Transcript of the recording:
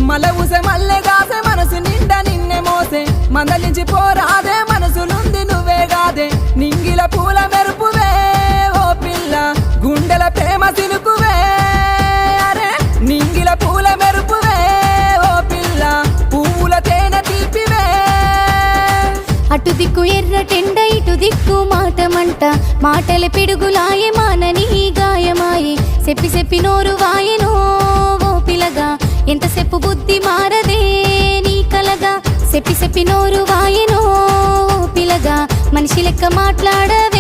మల్ల ఊసే మల్లె గాసే మనసు నిండా నిన్నే మోసే మందలించి పోరాదే మనసులుంది నువ్వే గాదే నింగిల పూల మెరుపువే ఓ పిల్ల గుండెల ప్రేమ సిలుకువే అరే నింగిల పూల మెరుపువే ఓ పిల్ల పువ్వుల తేనె తీపివే అటు దిక్కు ఎర్రటెండ ఇటు దిక్కు మాటమంట మాటల పిడుగులాయే మానని గాయమాయే చెప్పి చెప్పి నోరు వాయెనో ఓ పిలగా ఎంతసేపు బుద్ధి మారదే నీ కలగా చెప్పి చెప్పి నోరు వాయెనో ఓ పిలగా మనిషి లెక్క మాట్లాడవే